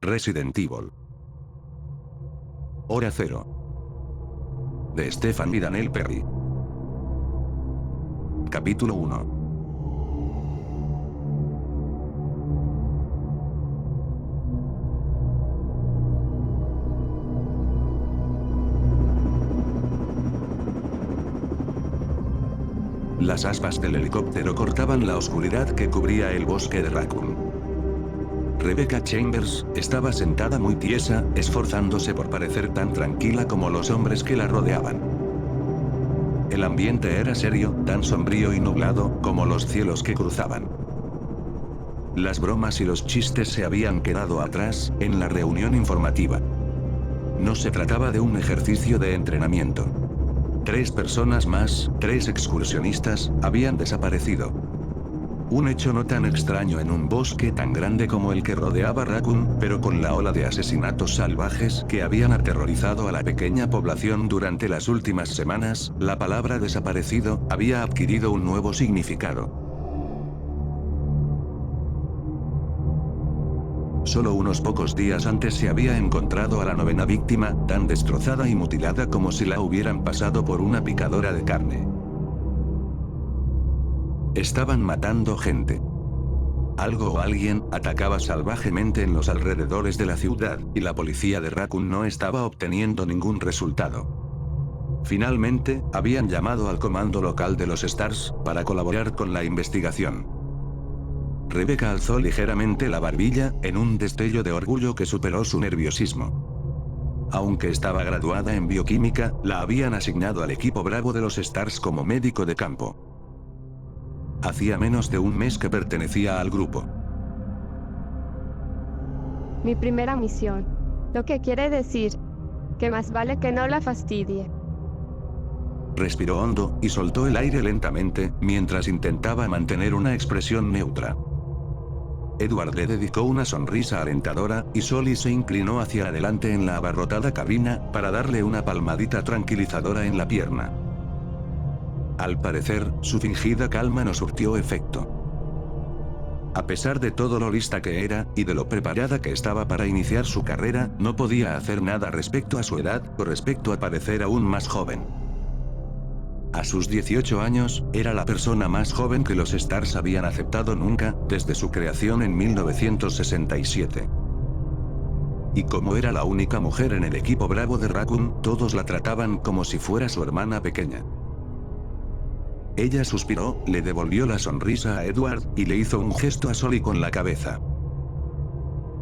Resident Evil. Hora Cero. De Stefan y Daniel Perry. Capítulo 1. Las aspas del helicóptero cortaban la oscuridad que cubría el bosque de Raccoon. Rebecca Chambers estaba sentada muy tiesa, esforzándose por parecer tan tranquila como los hombres que la rodeaban. El ambiente era serio, tan sombrío y nublado como los cielos que cruzaban. Las bromas y los chistes se habían quedado atrás en la reunión informativa. No se trataba de un ejercicio de entrenamiento. 3 personas más, 3 excursionistas, habían desaparecido. Un hecho no tan extraño en un bosque tan grande como el que rodeaba Raccoon, pero con la ola de asesinatos salvajes que habían aterrorizado a la pequeña población durante las últimas semanas, la palabra desaparecido había adquirido un nuevo significado. Solo unos pocos días antes se había encontrado a la 9ª víctima, tan destrozada y mutilada como si la hubieran pasado por una picadora de carne. Estaban matando gente. Algo o alguien atacaba salvajemente en los alrededores de la ciudad, y la policía de Raccoon no estaba obteniendo ningún resultado. Finalmente, habían llamado al comando local de los Stars para colaborar con la investigación. Rebecca alzó ligeramente la barbilla, en un destello de orgullo que superó su nerviosismo. Aunque estaba graduada en bioquímica, la habían asignado al equipo Bravo de los Stars como médico de campo. Hacía menos de un mes que pertenecía al grupo. Mi primera misión. Lo que quiere decir que más vale que no la fastidie. Respiró hondo, y soltó el aire lentamente, mientras intentaba mantener una expresión neutra. Edward le dedicó una sonrisa alentadora, y Solly se inclinó hacia adelante en la abarrotada cabina, para darle una palmadita tranquilizadora en la pierna. Al parecer, su fingida calma no surtió efecto. A pesar de todo lo lista que era, y de lo preparada que estaba para iniciar su carrera, no podía hacer nada respecto a su edad, o respecto a parecer aún más joven. A sus 18 años, era la persona más joven que los Stars habían aceptado nunca, desde su creación en 1967. Y como era la única mujer en el equipo Bravo de Raccoon, todos la trataban como si fuera su hermana pequeña. Ella suspiró, le devolvió la sonrisa a Edward, y le hizo un gesto a Solly con la cabeza.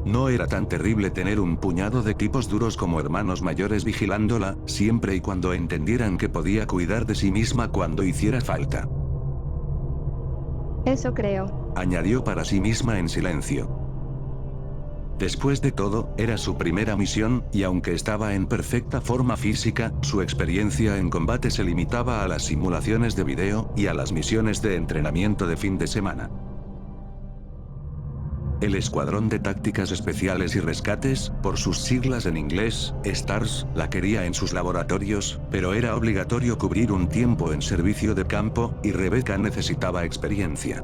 No era tan terrible tener un puñado de tipos duros como hermanos mayores vigilándola, siempre y cuando entendieran que podía cuidar de sí misma cuando hiciera falta. Eso creo. Añadió para sí misma en silencio. Después de todo, era su primera misión, y aunque estaba en perfecta forma física, su experiencia en combate se limitaba a las simulaciones de video, y a las misiones de entrenamiento de fin de semana. El Escuadrón de Tácticas Especiales y Rescates, por sus siglas en inglés, STARS, la quería en sus laboratorios, pero era obligatorio cubrir un tiempo en servicio de campo, y Rebecca necesitaba experiencia.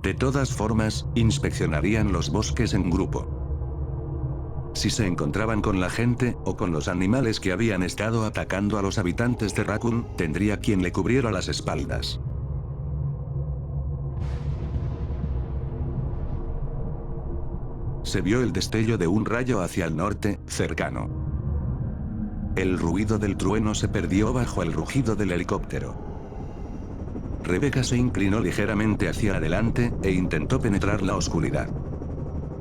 De todas formas, inspeccionarían los bosques en grupo. Si se encontraban con la gente, o con los animales que habían estado atacando a los habitantes de Raccoon, tendría quien le cubriera las espaldas. Se vio el destello de un rayo hacia el norte, cercano. El ruido del trueno se perdió bajo el rugido del helicóptero. Rebecca se inclinó ligeramente hacia adelante, e intentó penetrar la oscuridad.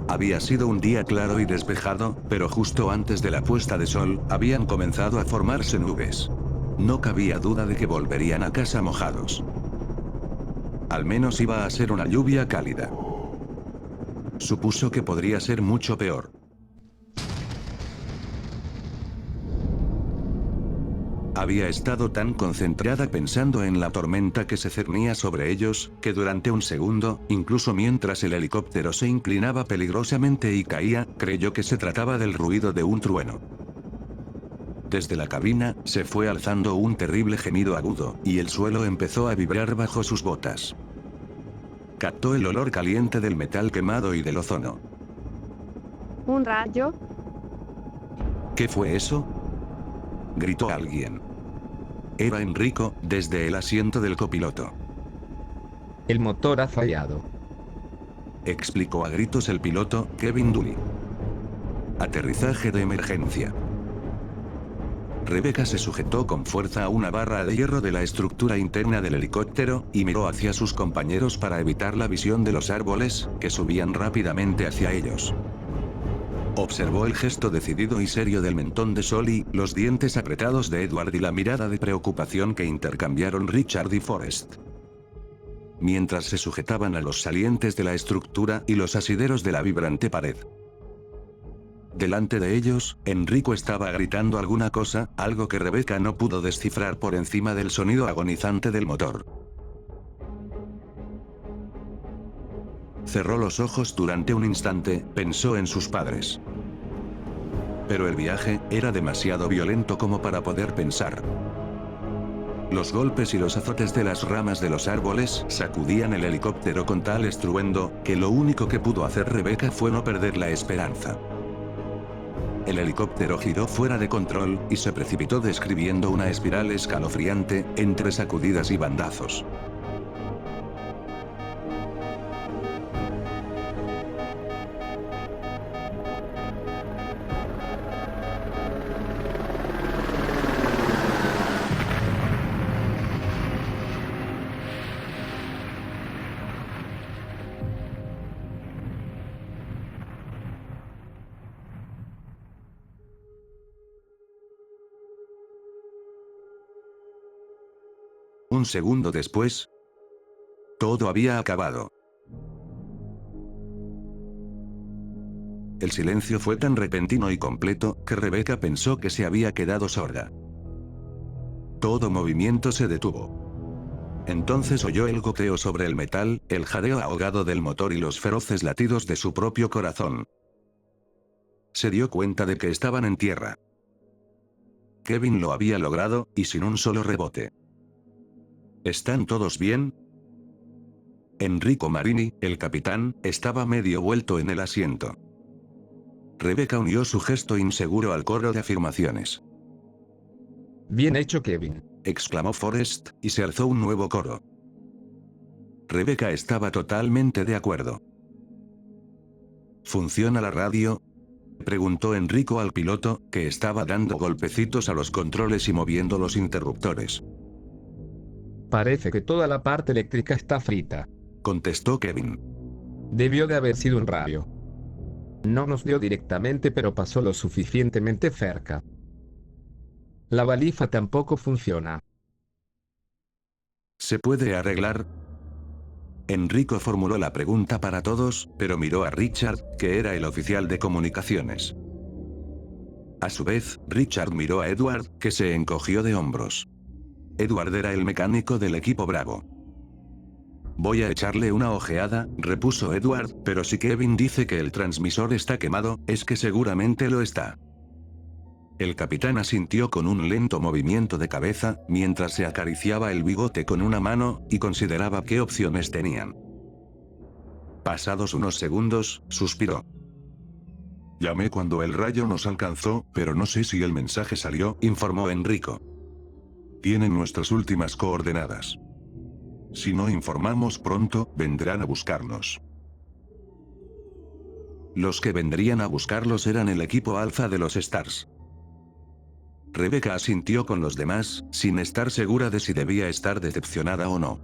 Había sido un día claro y despejado, pero justo antes de la puesta de sol, habían comenzado a formarse nubes. No cabía duda de que volverían a casa mojados. Al menos iba a ser una lluvia cálida. Supuso que podría ser mucho peor. Había estado tan concentrada pensando en la tormenta que se cernía sobre ellos, que durante un segundo, incluso mientras el helicóptero se inclinaba peligrosamente y caía, creyó que se trataba del ruido de un trueno. Desde la cabina, se fue alzando un terrible gemido agudo, y el suelo empezó a vibrar bajo sus botas. Captó el olor caliente del metal quemado y del ozono. ¿Un rayo? ¿Qué fue eso?, gritó alguien. Era Enrico, desde el asiento del copiloto. El motor ha fallado, Explicó a gritos el piloto, Kevin Dooley. Aterrizaje de emergencia. Rebecca se sujetó con fuerza a una barra de hierro de la estructura interna del helicóptero, y miró hacia sus compañeros para evitar la visión de los árboles, que subían rápidamente hacia ellos. Observó el gesto decidido y serio del mentón de Sully, los dientes apretados de Edward y la mirada de preocupación que intercambiaron Richard y Forrest. Mientras se sujetaban a los salientes de la estructura y los asideros de la vibrante pared. Delante de ellos, Enrico estaba gritando alguna cosa, algo que Rebecca no pudo descifrar por encima del sonido agonizante del motor. Cerró los ojos durante un instante, pensó en sus padres. Pero el viaje era demasiado violento como para poder pensar. Los golpes y los azotes de las ramas de los árboles sacudían el helicóptero con tal estruendo, que lo único que pudo hacer Rebecca fue no perder la esperanza. El helicóptero giró fuera de control, y se precipitó describiendo una espiral escalofriante, entre sacudidas y bandazos. Un segundo después, todo había acabado. El silencio fue tan repentino y completo, que Rebecca pensó que se había quedado sorda. Todo movimiento se detuvo. Entonces oyó el goteo sobre el metal, el jadeo ahogado del motor y los feroces latidos de su propio corazón. Se dio cuenta de que estaban en tierra. Kevin lo había logrado, y sin un solo rebote. ¿Están todos bien? Enrico Marini, el capitán, estaba medio vuelto en el asiento. Rebecca unió su gesto inseguro al coro de afirmaciones. Bien hecho, Kevin, exclamó Forrest, y se alzó un nuevo coro. Rebecca estaba totalmente de acuerdo. ¿Funciona la radio?, preguntó Enrico al piloto, que estaba dando golpecitos a los controles y moviendo los interruptores. Parece que toda la parte eléctrica está frita, contestó Kevin. Debió de haber sido un rayo. No nos dio directamente, pero pasó lo suficientemente cerca. La valija tampoco funciona. ¿Se puede arreglar? Enrico formuló la pregunta para todos, pero miró a Richard, que era el oficial de comunicaciones. A su vez, Richard miró a Edward, que se encogió de hombros. Edward era el mecánico del equipo Bravo. Voy a echarle una ojeada, repuso Edward, pero si Kevin dice que el transmisor está quemado, es que seguramente lo está. El capitán asintió con un lento movimiento de cabeza, mientras se acariciaba el bigote con una mano, y consideraba qué opciones tenían. Pasados unos segundos, suspiró. Llamé cuando el rayo nos alcanzó, pero no sé si el mensaje salió, informó Enrico. Tienen nuestras últimas coordenadas. Si no informamos pronto, vendrán a buscarnos. Los que vendrían a buscarlos eran el equipo alfa de los Stars. Rebecca asintió con los demás, sin estar segura de si debía estar decepcionada o no.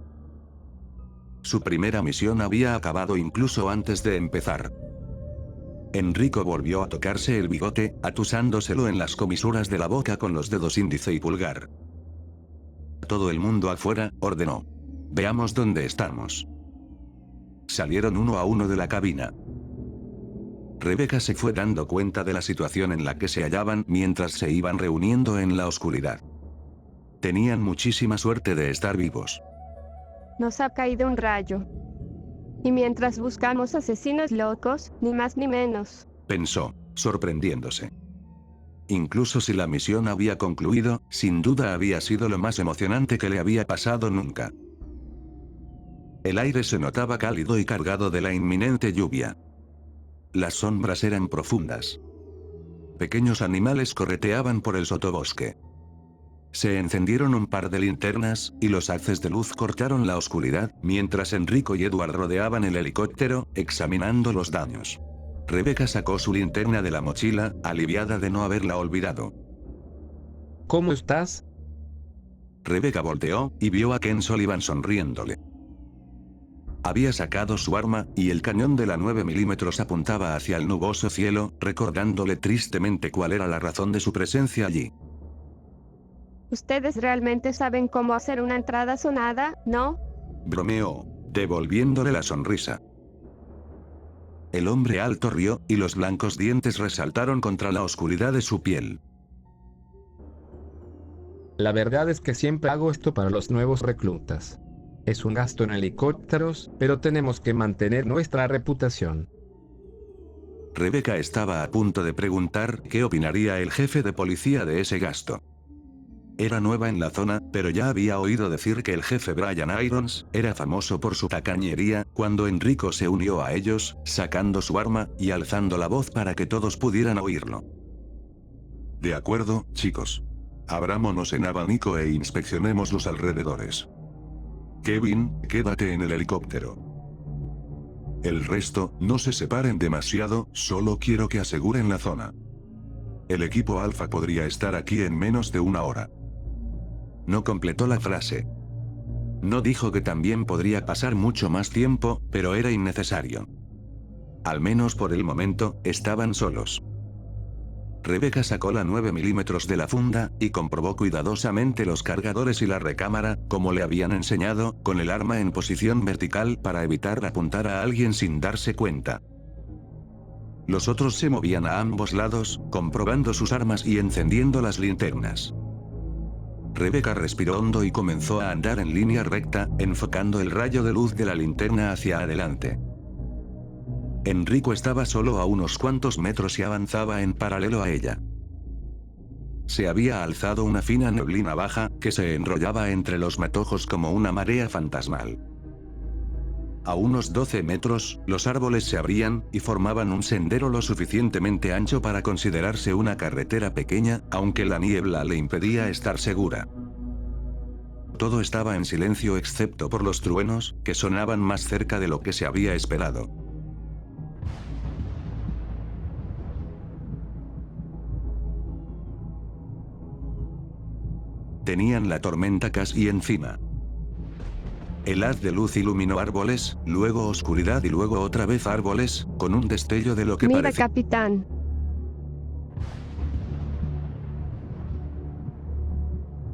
Su primera misión había acabado incluso antes de empezar. Enrico volvió a tocarse el bigote, atusándoselo en las comisuras de la boca con los dedos índice y pulgar. Todo el mundo afuera, ordenó. Veamos dónde estamos. Salieron uno a uno de la cabina. Rebecca se fue dando cuenta de la situación en la que se hallaban mientras se iban reuniendo en la oscuridad. Tenían muchísima suerte de estar vivos. Nos ha caído un rayo. Y mientras buscamos asesinos locos, ni más ni menos, pensó, sorprendiéndose. Incluso si la misión había concluido, sin duda había sido lo más emocionante que le había pasado nunca. El aire se notaba cálido y cargado de la inminente lluvia. las sombras eran profundas. Pequeños animales correteaban por el sotobosque. Se encendieron un par de linternas, y los haces de luz cortaron la oscuridad, mientras Enrico y Edward rodeaban el helicóptero, examinando los daños. Rebecca sacó su linterna de la mochila, aliviada de no haberla olvidado. ¿Cómo estás? Rebecca volteó, y vio a Ken Sullivan sonriéndole. Había sacado su arma, y el cañón de la 9 mm apuntaba hacia el nuboso cielo, recordándole tristemente cuál era la razón de su presencia allí. Ustedes realmente saben cómo hacer una entrada sonada, ¿no? Bromeó, devolviéndole la sonrisa. El hombre alto rió, y los blancos dientes resaltaron contra la oscuridad de su piel. La verdad es que siempre hago esto para los nuevos reclutas. Es un gasto en helicópteros, pero tenemos que mantener nuestra reputación. Rebecca estaba a punto de preguntar qué opinaría el jefe de policía de ese gasto. Era nueva en la zona, pero ya había oído decir que el jefe Brian Irons era famoso por su tacañería, cuando Enrico se unió a ellos, sacando su arma y alzando la voz para que todos pudieran oírlo. De acuerdo, chicos. Abrámonos en abanico e inspeccionemos los alrededores. Kevin, quédate en el helicóptero. El resto, no se separen demasiado, solo quiero que aseguren la zona. El equipo Alfa podría estar aquí en menos de una hora. No completó la frase. No dijo que también podría pasar mucho más tiempo, pero era innecesario. Al menos por el momento, estaban solos. Rebecca sacó la 9 mm de la funda, y comprobó cuidadosamente los cargadores y la recámara, como le habían enseñado, con el arma en posición vertical para evitar apuntar a alguien sin darse cuenta. Los otros se movían a ambos lados, comprobando sus armas y encendiendo las linternas. Rebecca respiró hondo y comenzó a andar en línea recta, enfocando el rayo de luz de la linterna hacia adelante. Enrico estaba solo a unos cuantos metros y avanzaba en paralelo a ella. Se había alzado una fina neblina baja, que se enrollaba entre los matojos como una marea fantasmal. A unos 12 metros, los árboles se abrían, y formaban un sendero lo suficientemente ancho para considerarse una carretera pequeña, aunque la niebla le impedía estar segura. Todo estaba en silencio excepto por los truenos, que sonaban más cerca de lo que se había esperado. Tenían la tormenta casi encima. El haz de luz iluminó árboles, luego oscuridad y luego otra vez árboles, con un destello de lo que Mira, parecía. capitán.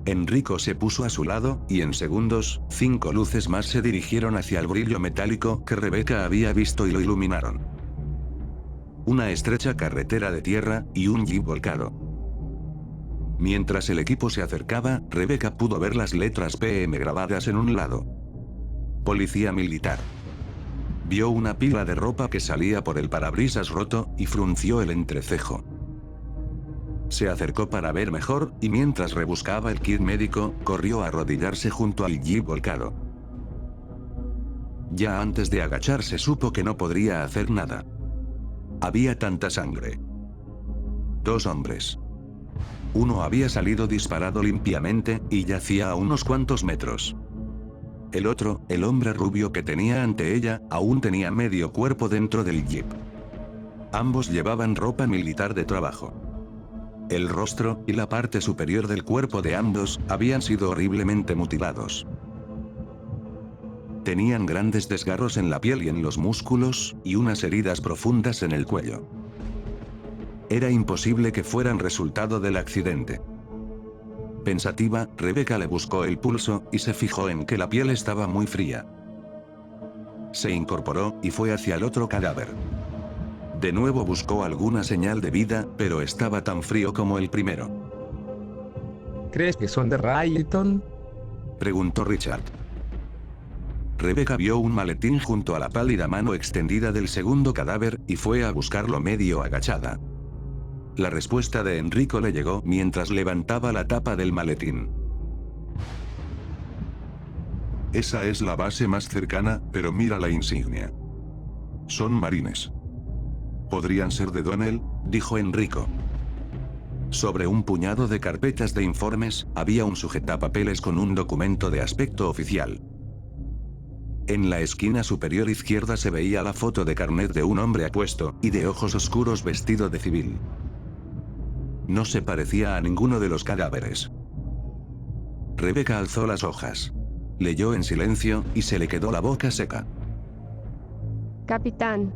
Enrico se puso a su lado, y en segundos, 5 luces más se dirigieron hacia el brillo metálico que Rebecca había visto y lo iluminaron. Una estrecha carretera de tierra, y un jeep volcado. Mientras el equipo se acercaba, Rebecca pudo ver las letras PM grabadas en un lado. Policía militar. Vio una pila de ropa que salía por el parabrisas roto, y frunció el entrecejo. Se acercó para ver mejor, y mientras rebuscaba el kit médico, corrió a arrodillarse junto al jeep volcado. Ya antes de agacharse supo que no podría hacer nada. Había tanta sangre. 2 hombres. Uno había salido disparado limpiamente, y yacía a unos cuantos metros. El otro, el hombre rubio que tenía ante ella, aún tenía medio cuerpo dentro del jeep. Ambos llevaban ropa militar de trabajo. El rostro, y la parte superior del cuerpo de ambos, habían sido horriblemente mutilados. Tenían grandes desgarros en la piel y en los músculos, y unas heridas profundas en el cuello. Era imposible que fueran resultado del accidente. Pensativa, Rebecca le buscó el pulso, y se fijó en que la piel estaba muy fría. Se incorporó, y fue hacia el otro cadáver. De nuevo buscó alguna señal de vida, pero estaba tan frío como el primero. ¿Crees que son de Rayton? Preguntó Richard. Rebecca vio un maletín junto a la pálida mano extendida del segundo cadáver, y fue a buscarlo medio agachada. La respuesta de Enrico le llegó mientras levantaba la tapa del maletín. Esa es la base más cercana, pero mira la insignia. Son marines. Podrían ser de Donnell, dijo Enrico. Sobre un puñado de carpetas de informes, había un sujetapapeles con un documento de aspecto oficial. En la esquina superior izquierda se veía la foto de carnet de un hombre apuesto, y de ojos oscuros vestido de civil. No se parecía a ninguno de los cadáveres. Rebecca alzó las hojas. Leyó en silencio, y se le quedó la boca seca. Capitán.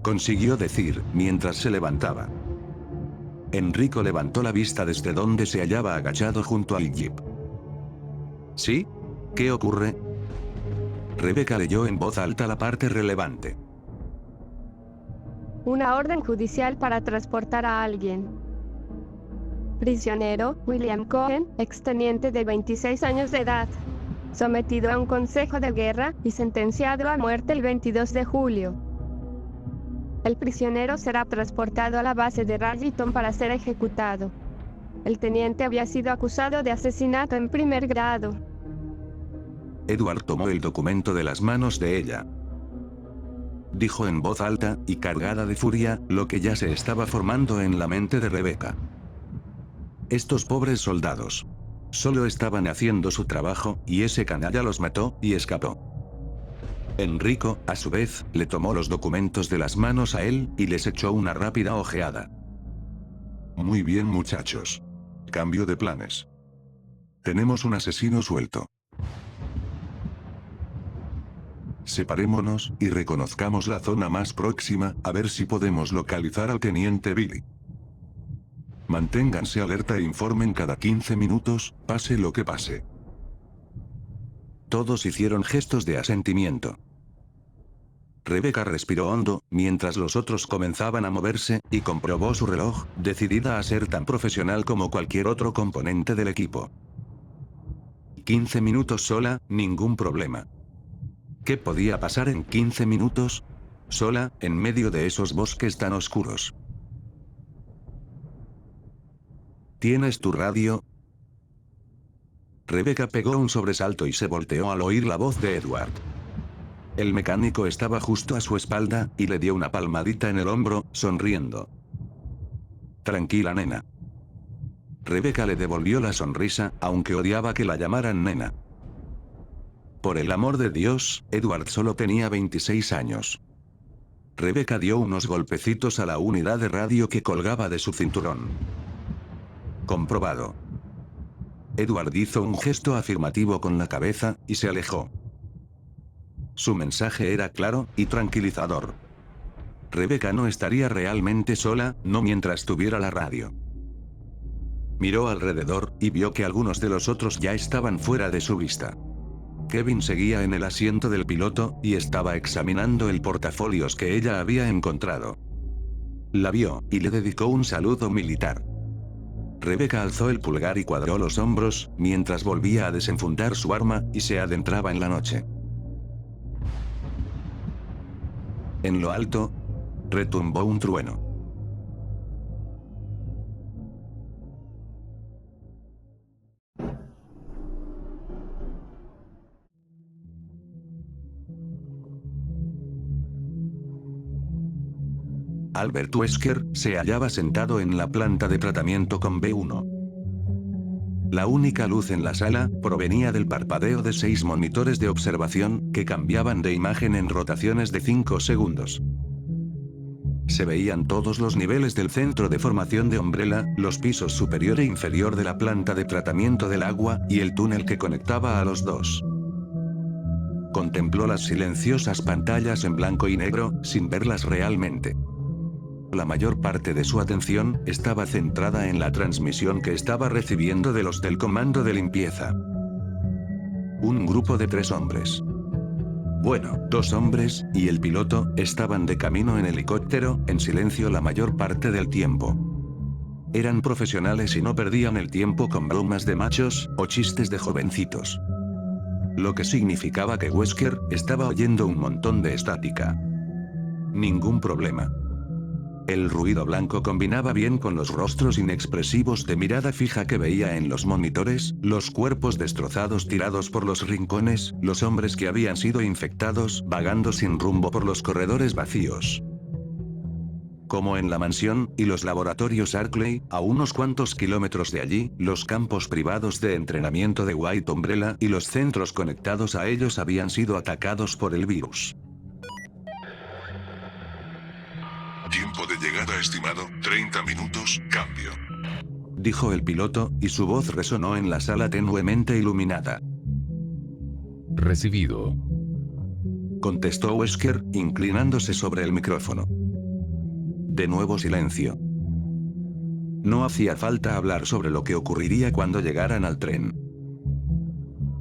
Consiguió decir, mientras se levantaba. Enrico levantó la vista desde donde se hallaba agachado junto al jeep. ¿Sí? ¿Qué ocurre? Rebecca leyó en voz alta la parte relevante. Una orden judicial para transportar a alguien. Prisionero, William Cohen, exteniente de 26 años de edad. Sometido a un consejo de guerra y sentenciado a muerte el 22 de julio. El prisionero será transportado a la base de Rayton para ser ejecutado. El teniente había sido acusado de asesinato en primer grado. Edward tomó el documento de las manos de ella. Dijo en voz alta, y cargada de furia, lo que ya se estaba formando en la mente de Rebecca. Estos pobres soldados. Solo estaban haciendo su trabajo, y ese canalla los mató, y escapó. Enrico, a su vez, le tomó los documentos de las manos a él, y les echó una rápida ojeada. Muy bien, muchachos. Cambio de planes. Tenemos un asesino suelto. Separémonos, y reconozcamos la zona más próxima, a ver si podemos localizar al teniente Billy. Manténganse alerta e informen cada 15 minutos, pase lo que pase. Todos hicieron gestos de asentimiento. Rebecca respiró hondo, mientras los otros comenzaban a moverse, y comprobó su reloj, decidida a ser tan profesional como cualquier otro componente del equipo. 15 minutos sola, ningún problema. ¿Qué podía pasar en 15 minutos? Sola, en medio de esos bosques tan oscuros. ¿Tienes tu radio? Rebecca pegó un sobresalto y se volteó al oír la voz de Edward. El mecánico estaba justo a su espalda, y le dio una palmadita en el hombro, sonriendo. Tranquila, nena. Rebecca le devolvió la sonrisa, aunque odiaba que la llamaran nena. Por el amor de Dios, Edward solo tenía 26 años. Rebecca dio unos golpecitos a la unidad de radio que colgaba de su cinturón. Comprobado. Edward hizo un gesto afirmativo con la cabeza, y se alejó. Su mensaje era claro, y tranquilizador. Rebecca no estaría realmente sola, no mientras tuviera la radio. Miró alrededor, y vio que algunos de los otros ya estaban fuera de su vista. Kevin seguía en el asiento del piloto, y estaba examinando el portafolios que ella había encontrado. La vio, y le dedicó un saludo militar. Rebecca alzó el pulgar y cuadró los hombros, mientras volvía a desenfundar su arma, y se adentraba en la noche. En lo alto, retumbó un trueno. Albert Wesker se hallaba sentado en la planta de tratamiento con B1. La única luz en la sala provenía del parpadeo de 6 monitores de observación, que cambiaban de imagen en rotaciones de 5 segundos. Se veían todos los niveles del centro de formación de Umbrella, los pisos superior e inferior de la planta de tratamiento del agua, y el túnel que conectaba a los dos. Contempló las silenciosas pantallas en blanco y negro, sin verlas realmente. La mayor parte de su atención estaba centrada en la transmisión que estaba recibiendo de los del comando de limpieza. Un grupo de 3 hombres. Bueno, 2 hombres, y el piloto, estaban de camino en helicóptero, en silencio la mayor parte del tiempo. Eran profesionales y no perdían el tiempo con bromas de machos, o chistes de jovencitos. Lo que significaba que Wesker estaba oyendo un montón de estática. Ningún problema. El ruido blanco combinaba bien con los rostros inexpresivos de mirada fija que veía en los monitores, los cuerpos destrozados tirados por los rincones, los hombres que habían sido infectados, vagando sin rumbo por los corredores vacíos. Como en la mansión y los laboratorios Arklay, a unos cuantos kilómetros de allí, los campos privados de entrenamiento de White Umbrella y los centros conectados a ellos habían sido atacados por el virus. Tiempo de llegada estimado, 30 minutos, cambio. Dijo el piloto, y su voz resonó en la sala tenuemente iluminada. Recibido. Contestó Wesker, inclinándose sobre el micrófono. De nuevo silencio. No hacía falta hablar sobre lo que ocurriría cuando llegaran al tren.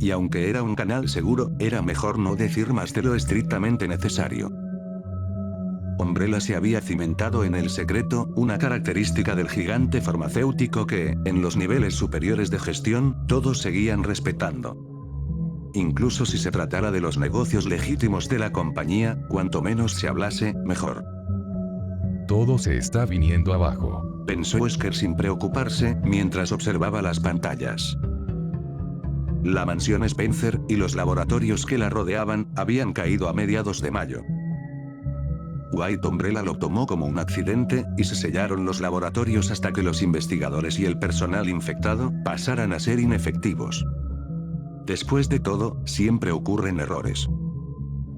Y aunque era un canal seguro, era mejor no decir más de lo estrictamente necesario. Umbrella se había cimentado en el secreto, una característica del gigante farmacéutico que, en los niveles superiores de gestión, todos seguían respetando. Incluso si se tratara de los negocios legítimos de la compañía, cuanto menos se hablase, mejor. Todo se está viniendo abajo. Pensó Wesker sin preocuparse, mientras observaba las pantallas. La mansión Spencer, y los laboratorios que la rodeaban, habían caído a mediados de mayo. White Umbrella lo tomó como un accidente, y se sellaron los laboratorios hasta que los investigadores y el personal infectado pasaran a ser inefectivos. Después de todo, siempre ocurren errores.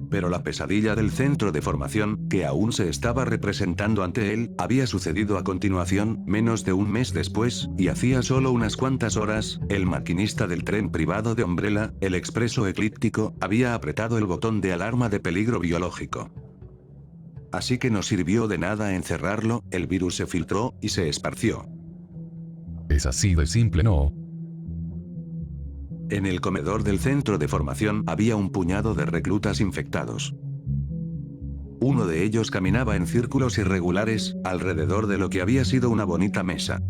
Pero la pesadilla del centro de formación, que aún se estaba representando ante él, había sucedido a continuación, menos de un mes después, y hacía solo unas cuantas horas, el maquinista del tren privado de Umbrella, el expreso eclíptico, había apretado el botón de alarma de peligro biológico. Así que no sirvió de nada encerrarlo, el virus se filtró, y se esparció. Es así de simple, ¿no? En el comedor del centro de formación había un puñado de reclutas infectados. Uno de ellos caminaba en círculos irregulares, alrededor de lo que había sido una bonita mesa.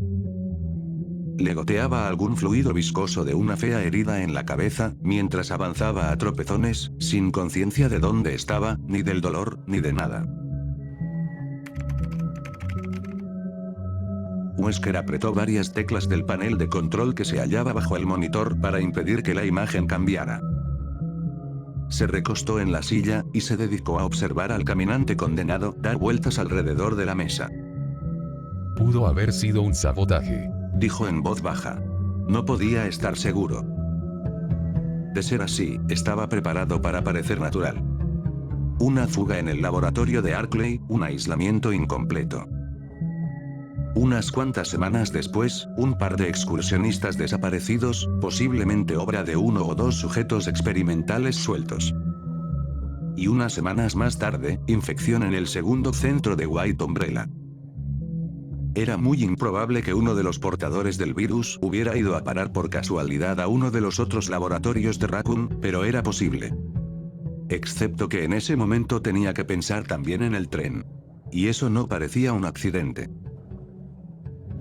Le goteaba algún fluido viscoso de una fea herida en la cabeza, mientras avanzaba a tropezones, sin conciencia de dónde estaba, ni del dolor, ni de nada. Wesker apretó varias teclas del panel de control que se hallaba bajo el monitor para impedir que la imagen cambiara. Se recostó en la silla, y se dedicó a observar al caminante condenado dar vueltas alrededor de la mesa. Pudo haber sido un sabotaje. Dijo en voz baja. No podía estar seguro. De ser así, estaba preparado para parecer natural. Una fuga en el laboratorio de Arklay, un aislamiento incompleto. Unas cuantas semanas después, un par de excursionistas desaparecidos, posiblemente obra de uno o dos sujetos experimentales sueltos. Y unas semanas más tarde, infección en el segundo centro de White Umbrella. Era muy improbable que uno de los portadores del virus hubiera ido a parar por casualidad a uno de los otros laboratorios de Raccoon, pero era posible. Excepto que en ese momento tenía que pensar también en el tren. Y eso no parecía un accidente.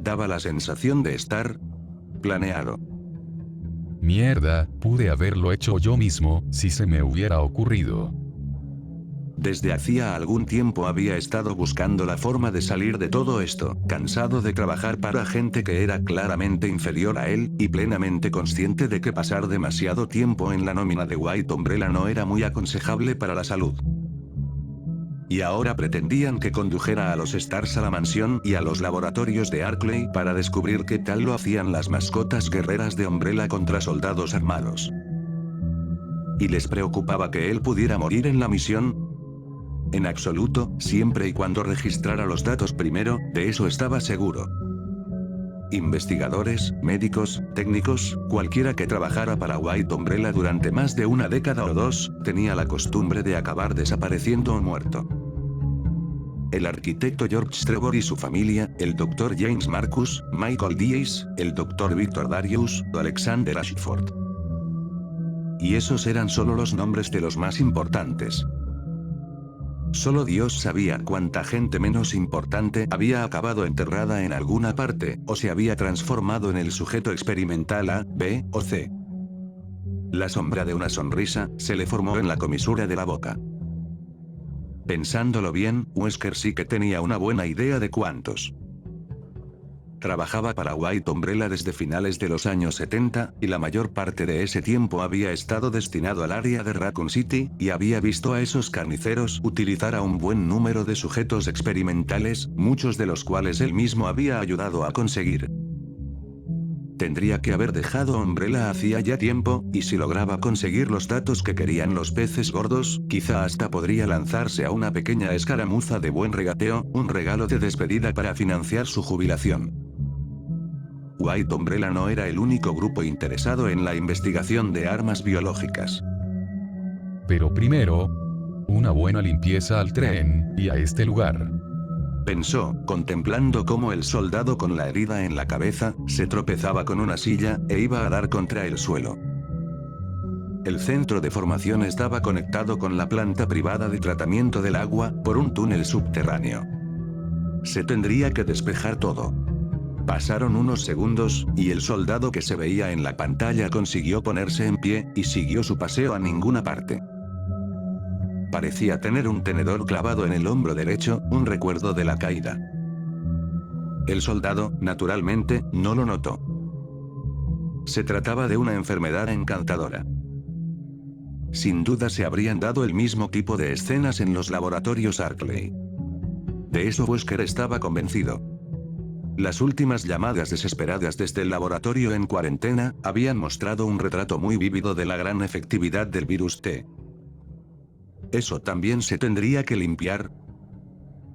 Daba la sensación de estar planeado. Mierda, pude haberlo hecho yo mismo, si se me hubiera ocurrido. Desde hacía algún tiempo había estado buscando la forma de salir de todo esto, cansado de trabajar para gente que era claramente inferior a él, y plenamente consciente de que pasar demasiado tiempo en la nómina de White Umbrella no era muy aconsejable para la salud. Y ahora pretendían que condujera a los Stars a la mansión y a los laboratorios de Arklay para descubrir qué tal lo hacían las mascotas guerreras de Umbrella contra soldados armados. ¿Y les preocupaba que él pudiera morir en la misión? En absoluto, siempre y cuando registrara los datos primero, de eso estaba seguro. Investigadores, médicos, técnicos, cualquiera que trabajara para White Umbrella durante más de una década o dos, tenía la costumbre de acabar desapareciendo o muerto. El arquitecto George Trevor y su familia, el Dr. James Marcus, Michael Diaz, el Dr. Victor Darius, o Alexander Ashford. Y esos eran solo los nombres de los más importantes. Solo Dios sabía cuánta gente menos importante había acabado enterrada en alguna parte, o se había transformado en el sujeto experimental A, B, o C. La sombra de una sonrisa se le formó en la comisura de la boca. Pensándolo bien, Wesker sí que tenía una buena idea de cuántos. Trabajaba para White Umbrella desde finales de los años 70, y la mayor parte de ese tiempo había estado destinado al área de Raccoon City, y había visto a esos carniceros utilizar a un buen número de sujetos experimentales, muchos de los cuales él mismo había ayudado a conseguir. Tendría que haber dejado Umbrella hacía ya tiempo, y si lograba conseguir los datos que querían los peces gordos, quizá hasta podría lanzarse a una pequeña escaramuza de buen regateo, un regalo de despedida para financiar su jubilación. White Umbrella no era el único grupo interesado en la investigación de armas biológicas. Pero primero, una buena limpieza al tren, y a este lugar. Pensó, contemplando cómo el soldado con la herida en la cabeza, se tropezaba con una silla, e iba a dar contra el suelo. El centro de formación estaba conectado con la planta privada de tratamiento del agua, por un túnel subterráneo. Se tendría que despejar todo. Pasaron unos segundos, y el soldado que se veía en la pantalla consiguió ponerse en pie, y siguió su paseo a ninguna parte. Parecía tener un tenedor clavado en el hombro derecho, un recuerdo de la caída. El soldado, naturalmente, no lo notó. Se trataba de una enfermedad encantadora. Sin duda se habrían dado el mismo tipo de escenas en los laboratorios Arkley. De eso Wesker estaba convencido. Las últimas llamadas desesperadas desde el laboratorio en cuarentena, habían mostrado un retrato muy vívido de la gran efectividad del virus T. Eso también se tendría que limpiar.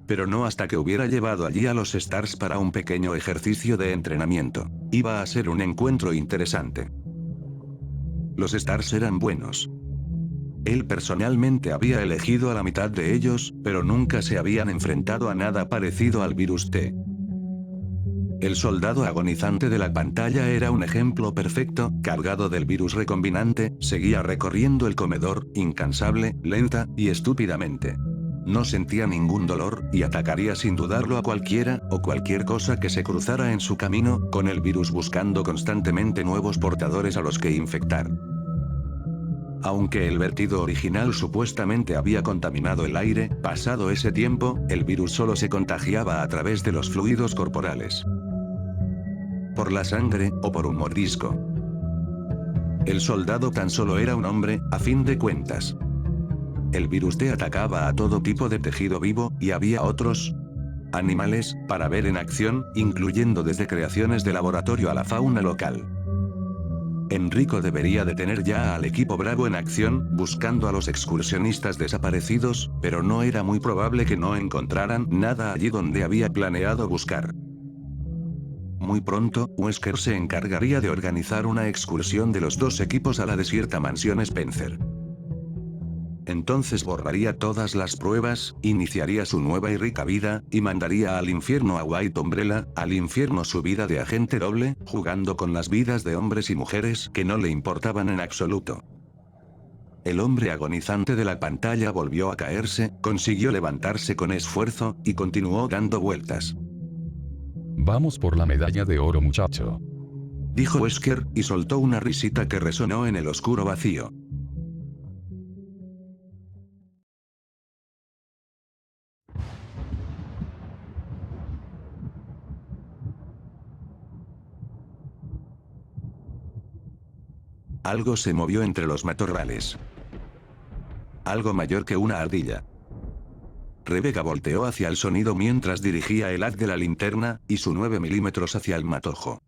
Pero no hasta que hubiera llevado allí a los Stars para un pequeño ejercicio de entrenamiento. Iba a ser un encuentro interesante. Los Stars eran buenos. Él personalmente había elegido a la mitad de ellos, pero nunca se habían enfrentado a nada parecido al virus T. El soldado agonizante de la pantalla era un ejemplo perfecto, cargado del virus recombinante, seguía recorriendo el comedor, incansable, lenta y estúpidamente. No sentía ningún dolor, y atacaría sin dudarlo a cualquiera, o cualquier cosa que se cruzara en su camino, con el virus buscando constantemente nuevos portadores a los que infectar. Aunque el vertido original supuestamente había contaminado el aire, pasado ese tiempo, el virus solo se contagiaba a través de los fluidos corporales. Por la sangre, o por un mordisco. El soldado tan solo era un hombre, a fin de cuentas. El virus T atacaba a todo tipo de tejido vivo, y había otros animales, para ver en acción, incluyendo desde creaciones de laboratorio a la fauna local. Enrico debería de tener ya al equipo Bravo en acción, buscando a los excursionistas desaparecidos, pero no era muy probable que no encontraran nada allí donde había planeado buscar. Muy pronto, Wesker se encargaría de organizar una excursión de los dos equipos a la desierta mansión Spencer. Entonces borraría todas las pruebas, iniciaría su nueva y rica vida, y mandaría al infierno a White Umbrella, al infierno su vida de agente doble, jugando con las vidas de hombres y mujeres que no le importaban en absoluto. El hombre agonizante de la pantalla volvió a caerse, consiguió levantarse con esfuerzo, y continuó dando vueltas. Vamos por la medalla de oro, muchacho. Dijo Wesker, y soltó una risita que resonó en el oscuro vacío. Algo se movió entre los matorrales. Algo mayor que una ardilla. Rebecca volteó hacia el sonido mientras dirigía el haz de la linterna, y su 9 milímetros hacia el matojo.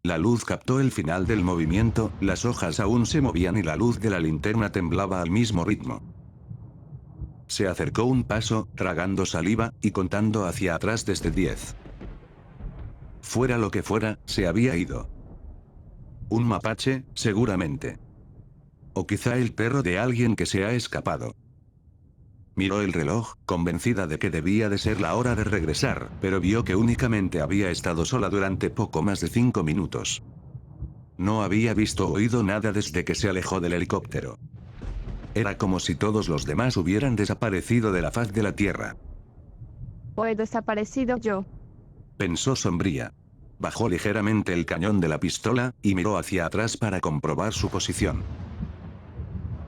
La luz captó el final del movimiento, las hojas aún se movían y la luz de la linterna temblaba al mismo ritmo. Se acercó un paso, tragando saliva, y contando hacia atrás desde 10. Fuera lo que fuera, se había ido. Un mapache, seguramente. O quizá el perro de alguien que se ha escapado. Miró el reloj, convencida de que debía de ser la hora de regresar, pero vio que únicamente había estado sola durante poco más de 5 minutos. No había visto o oído nada desde que se alejó del helicóptero. Era como si todos los demás hubieran desaparecido de la faz de la Tierra. ¿O he desaparecido yo? Pensó sombría. Bajó ligeramente el cañón de la pistola, y miró hacia atrás para comprobar su posición.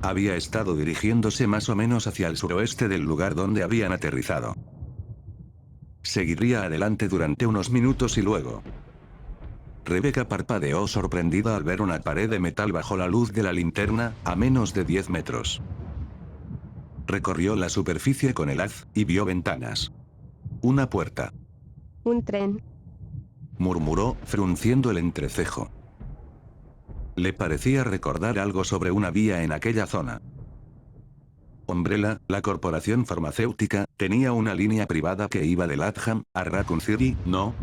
Había estado dirigiéndose más o menos hacia el suroeste del lugar donde habían aterrizado. Seguiría adelante durante unos minutos y luego... Rebecca parpadeó sorprendida al ver una pared de metal bajo la luz de la linterna, a menos de 10 metros. Recorrió la superficie con el haz, y vio ventanas. Una puerta. Un tren. Murmuró, frunciendo el entrecejo. Le parecía recordar algo sobre una vía en aquella zona. Umbrella, la corporación farmacéutica, tenía una línea privada que iba de Latham a Raccoon City, ¿no?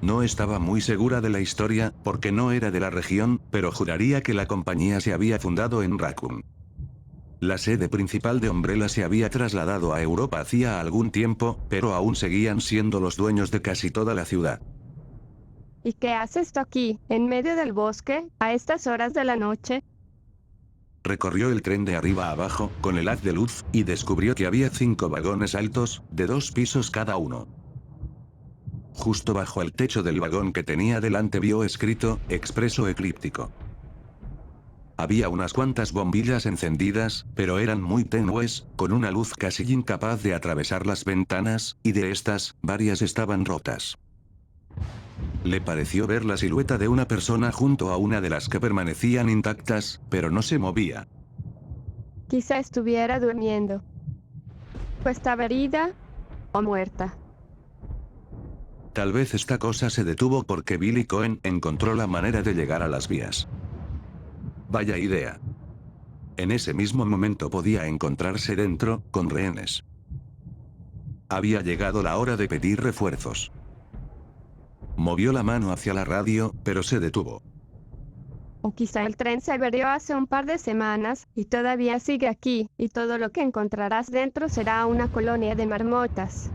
No estaba muy segura de la historia, porque no era de la región, pero juraría que la compañía se había fundado en Raccoon. La sede principal de Umbrella se había trasladado a Europa hacía algún tiempo, pero aún seguían siendo los dueños de casi toda la ciudad. ¿Y qué hace esto aquí, en medio del bosque, a estas horas de la noche? Recorrió el tren de arriba a abajo, con el haz de luz, y descubrió que había 5 vagones altos, de 2 pisos cada uno. Justo bajo el techo del vagón que tenía delante vio escrito, Expreso Eclíptico. Había unas cuantas bombillas encendidas, pero eran muy tenues, con una luz casi incapaz de atravesar las ventanas, y de estas, varias estaban rotas. Le pareció ver la silueta de una persona junto a una de las que permanecían intactas, pero no se movía. Quizá estuviera durmiendo. ¿O estaba herida? ¿O muerta? Tal vez esta cosa se detuvo porque Billy Cohen encontró la manera de llegar a las vías. Vaya idea. En ese mismo momento podía encontrarse dentro, con rehenes. Había llegado la hora de pedir refuerzos. Movió la mano hacia la radio, pero se detuvo. O quizá el tren se averió hace un par de semanas, y todavía sigue aquí, y todo lo que encontrarás dentro será una colonia de marmotas.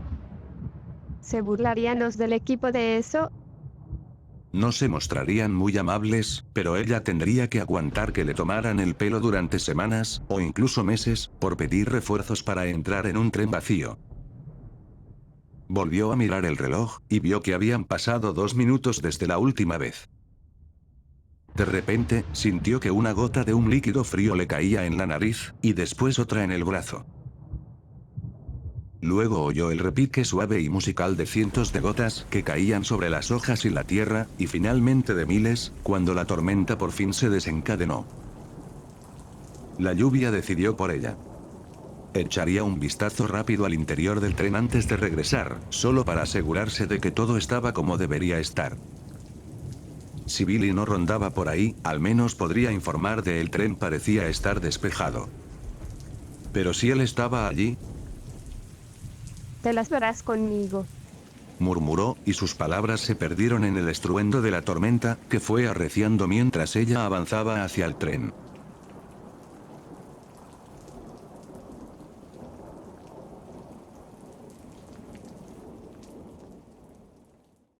¿Se burlarían los del equipo de eso? No se mostrarían muy amables, pero ella tendría que aguantar que le tomaran el pelo durante semanas, o incluso meses, por pedir refuerzos para entrar en un tren vacío. Volvió a mirar el reloj, y vio que habían pasado 2 minutos desde la última vez. De repente, sintió que una gota de un líquido frío le caía en la nariz, y después otra en el brazo. Luego oyó el repique suave y musical de cientos de gotas que caían sobre las hojas y la tierra, y finalmente de miles, cuando la tormenta por fin se desencadenó. La lluvia decidió por ella. Echaría un vistazo rápido al interior del tren antes de regresar, solo para asegurarse de que todo estaba como debería estar. Si Billy no rondaba por ahí, al menos podría informar de el tren parecía estar despejado. Pero si él estaba allí, Te las verás conmigo. murmuró, y sus palabras se perdieron en el estruendo de la tormenta, que fue arreciando mientras ella avanzaba hacia el tren.